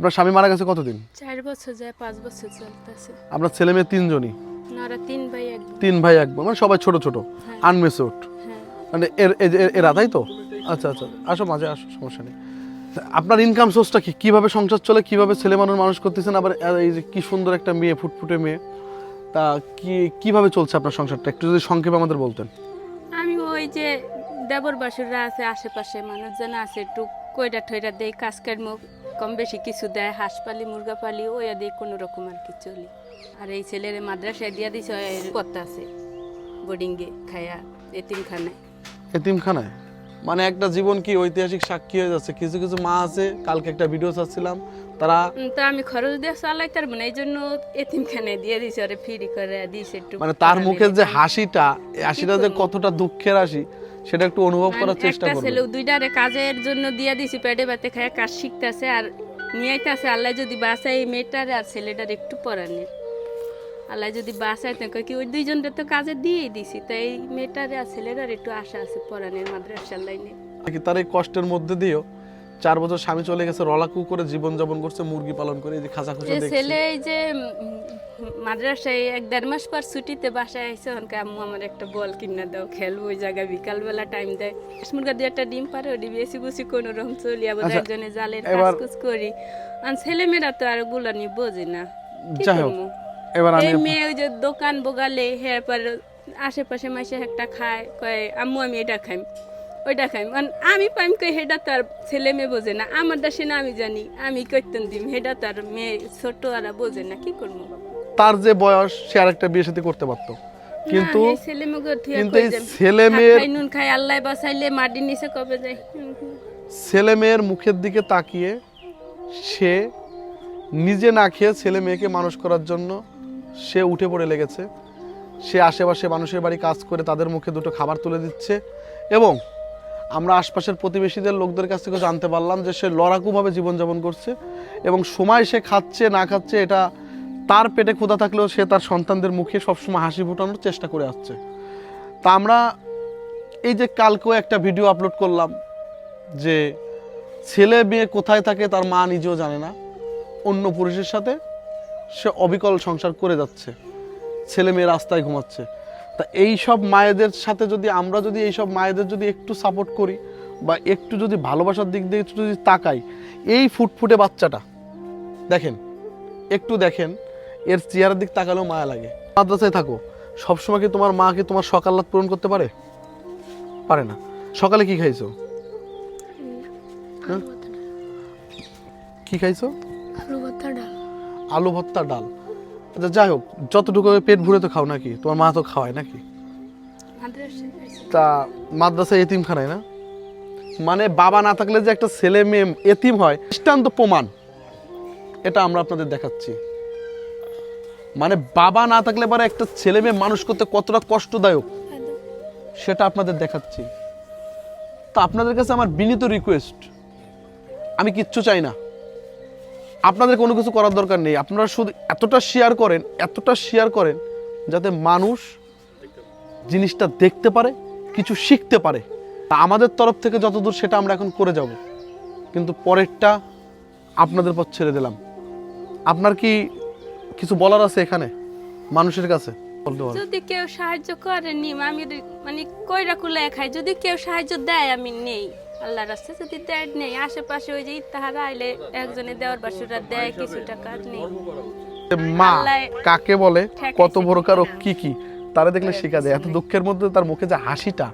আপনার স্বামী মারা গেছে কতদিন? 4 বছর যায়, 5 বছর চলতেছে। আপনার ছেলে মেয়ে তিনজনই? না, ওরা 3 ভাই এক বোন। 3 ভাই 1 বোন, মানে সবাই ছোট ছোট, হ্যাঁ। আনমেচিউরড। হ্যাঁ। মানে এরা, তাই তো? আচ্ছা আচ্ছা, আসো মাঝে আসো, সমস্যা নেই। আপনার ইনকাম সোর্সটা কি? কিভাবে সংসার চলে, কিভাবে ছেলে মানুষ করতেছেন? আবার এই যে কি সুন্দর একটা মেয়ে, ফুটফুটে মেয়ে, তা কিভাবে চলছে আপনার সংসারটা একটু যদি সংক্ষেপে আমাদের বলতেন। আমি ওই যে দেবর বাসুররা আছে, আশেপাশে মানুষজন আছে, একটু কইরা ঠইরা দেই, কাজ কর্ম কম বেশি কিছু দেয়, হাঁস পালি, মুরগা পালি, ওইয়া দিয়ে কোনো রকম আর কি চলি। আর এই ছেলের মাদ্রাসায় দিয়া দিছে, করতে আছে বোর্ডিংয়ে খায়া এতিমখানায়। এতিমখানায়? মানে একটা জীবন কি ঐতিহাসিক সাক্ষী হয়ে যাচ্ছে। কিছু কিছু মা আছে, কালকে একটা ভিডিও চাচ্ছিলাম, তারা তো আমি খরচ দিয়ে চালাইতে পারবো না, এই জন্য এতিমখানায় দিয়ে দিছে, ওরে ফ্রি করে দিছে একটু। মানে তার মুখের যে হাসিটা, এই হাসিটা যে কতটা দুঃখের হাসি সেটা একটু অনুভব করার চেষ্টা একটা করবেন। ছেলে দুইটারে কাজের জন্য দিয়া দিছি, পেটে ভাতে খায় কাজ শিখতেছে আর নিয়ে আইতাছে। আল্লাহ যদি বাঁচায় এই মেয়েটারে আর ছেলেটার একটু পড়ানি, আল্লাহ যদি বাঁচায় তো কি ওই দুইজনটা তো কাজে দিয়েই দিছি, তো এই মেয়েটারে আর ছেলেটার একটু আশা আছে পড়ানির, মাদ্রাসার লাইনে। তার এই কষ্টের মধ্যে দিয়েও 4 বছর স্বামী চলে গেছে, রলাকু করে জীবন যাপন করছে, মুরগি পালন করে, এই যে খাঁচা খুঁজে দেখছে। ছেলে এই যে মাদ্রাসায় 1-1.5 মাস পর ছুটিতে বাসায় আইসে, অনকে আম্মু আমার একটা বল কিনা দাও, খেলবো ওই জায়গায়, বিকালবেলা টাইম দেয়, হাঁস মুরগা দিয়ে একটা ডিম পারে, ওটি বেশি বুঝি কোনো রকম চলি, আবার আচ্ছা, একজনে জালের এবার কাজ করি। আর ছেলেমেয়েরা তো আর ওগুলো নিয়ে বোঝে না, কি যাই হোক, করবো? এবার এই আমি মেয়ে ওই যে দোকান বগালে হ্যাঁ পর আশেপাশে মাসে একটা খায়, কয় আম্মু আমি এটা খাই ওইটা খাই, মানে আমি পাইম কই হেডা তো আর ছেলে মেয়ে বোঝে না, আমার দেশে না আমি জানি, আমি কইতেন দিম, হেডা তো আর মেয়ে ছোট আর বোঝে না, কি করবো? তার যে বয়স, সে আরেকটা বিয়ে সাথে করতে পারতো, কিন্তু না, এই ছেলে মেয়ে কিন্তু এই ছেলে মেয়ের নুন খাই, আল্লাহ বাঁচাইলে মাটির নিচে কবে যায়। ছেলে মেয়ের মুখের দিকে তাকিয়ে সে নিজে না খেয়ে ছেলে মেয়েকে মানুষ করার জন্য সে উঠে পড়ে লেগেছে। সে আশেপাশে মানুষের বাড়ি কাজ করে তাদের মুখে দুটো খাবার তুলে দিচ্ছে, এবং আমরা আশপাশের প্রতিবেশীদের লোকদের কাছ থেকে জানতে পারলাম যে সে লড়াকুভাবে জীবনযাপন করছে, এবং সময় সে খাচ্ছে না খাচ্ছে এটা তার পেটে ক্ষুধা থাকলেও সে তার সন্তানদের মুখে সবসময় হাসি ফোটানোর চেষ্টা করে আসছে। তা আমরা এই যে কালকেও একটা ভিডিও আপলোড করলাম যে ছেলে মেয়ে কোথায় থাকে তার মা নিজেও জানে না, অন্য পুরুষের সাথে সে অবিকল সংসার করে যাচ্ছে, ছেলে মেয়ে রাস্তায় ঘুমাচ্ছে। তা এই সব মায়েদের সাথে যদি আমরা যদি এই সব মায়েদের যদি একটু সাপোর্ট করি বা একটু যদি ভালোবাসার দিক দিয়ে একটু যদি তাকাই, এই ফুটফুটে বাচ্চাটা দেখেন, একটু দেখেন, এর চেহারার দিক তাকালেও মায়া লাগে। মাদ্রাসায় থাকো, সবসময় কি তোমার মা কি তোমার সকালাত পূরণ করতে পারে? পারে না। সকালে কি খাইছো? হ্যাঁ? কি খাইছো? আলু ভর্তা ডাল। আচ্ছা যাই হোক, যতটুকু পেট ভরে তো খাও নাকি? তোমার মা তো খাওয়ায় নাকি? তা মাদ্রাসায় এতিমখানায় না, মানে বাবা না থাকলে যে একটা ছেলে মেয়ে এতিম হয় দৃষ্টান্ত প্রমাণ, এটা আমরা আপনাদের দেখাচ্ছি। মানে বাবা না থাকলে পরে একটা ছেলে মেয়ে মানুষ করতে কতটা কষ্টদায়ক সেটা আপনাদের দেখাচ্ছি। তা আপনাদের কাছে আমার বিনীত রিকোয়েস্ট, আমি কিচ্ছু চাই না, আপনাদের কোনো কিছু করার দরকার নেই, আপনারা শুধু এতটা শেয়ার করেন যাতে মানুষ জিনিসটা দেখতে পারে, কিছু শিখতে পারে। তা আমাদের তরফ থেকে যতদূর সেটা আমরা এখন করে যাব, কিন্তু পরেরটা আপনাদের পথ ছেড়ে দিলাম। আপনার কি কিছু বলার আছে এখানে মানুষের কাছে? যদি কেউ সাহায্য করেনি, আমি মানে কইরা কুলে খাই, যদি কেউ সাহায্য দেয় আমি নেই, আল্লাহর রাস্তায় যদি দেয় নেই, আশেপাশে ওই যে ইত্তাহারা আইলে একজনে দেওয়ার বাসুরা দেয় কিছু টাকা নেই। মা কাকে বলে, কত বড় কারো কি কি তারা দেখলে শেখা যায়। এত দুঃখের মধ্যে তার মুখে যে হাসিটা,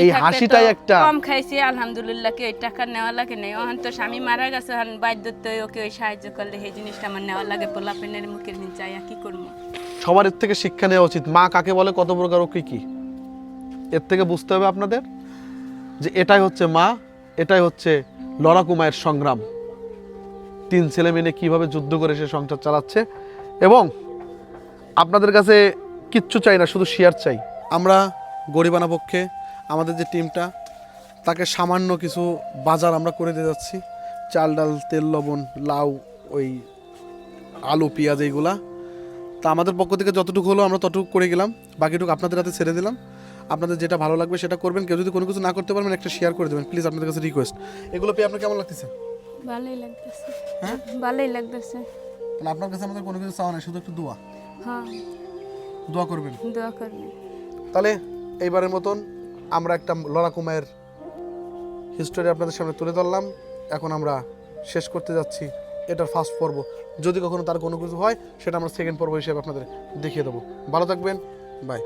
এই হাসিটাই একটা। কম খাইছি আলহামদুলিল্লাহ, কি ওই টাকা নেওয়া লাগে নাই, ওখান তো স্বামী মারা গেছে, ওখান বাধ্যত ওকে ওই সাহায্য করলে সেই জিনিসটা আমার নেওয়া লাগে, পোলাপেনের মুখের নিচে কি করবো? সবার এর থেকে শিক্ষা নেওয়া উচিত, মা কাকে বলে, কত প্রকার ও কি কি। এর থেকে বুঝতে হবে আপনাদের যে এটাই হচ্ছে মা, এটাই হচ্ছে লড়াকু মায়ের সংগ্রাম। 3 ছেলে মেয়ে কিভাবে যুদ্ধ করে সে সংসার চালাচ্ছে, এবং আপনাদের কাছে কিচ্ছু চাই না, শুধু শেয়ার চাই। আমরা গরিবানা পক্ষে আমাদের যে টিমটা, তাকে সামান্য কিছু বাজার আমরা করে দিয়ে যাচ্ছি, চাল ডাল তেল লবণ লাউ ওই আলু পেঁয়াজ এইগুলা। তা আমাদের পক্ষ থেকে যতটুকু হলো আমরা ততটুকু করে গেলাম, বাকিটুকু আপনাদের হাতে ছেড়ে দিলাম। আপনাদের যেটা ভালো লাগবে সেটা করবেন, কেউ যদি কোনো কিছু না করতে পারবেন একটা শেয়ার করে দেবেন প্লিজ, আপনাদের কাছে রিকোয়েস্ট। এগুলো পেয়ে আপনার কেমন লাগতেছে? ভালোই লাগতেছে। হ্যাঁ ভালোই লাগতেছে। তাহলে আপনার কাছে আমাদের কোনো কিছু চাওয়া নাই, শুধু একটু দোয়া হ্যাঁ, দোয়া করবেন। দোয়া করবেন। তাহলে এইবারের মতন আমরা একটা লড়াকু মায়ের হিস্টোরি আপনাদের সামনে তুলে ধরলাম। এখন আমরা শেষ করতে যাচ্ছি এটার ফার্স্ট পর্ব। যদি কখনো তার কোনো কিছু হয় সেটা আমরা সেকেন্ড পর্ব হিসেবে আপনাদের দেখিয়ে দেবো। ভালো থাকবেন, বাই।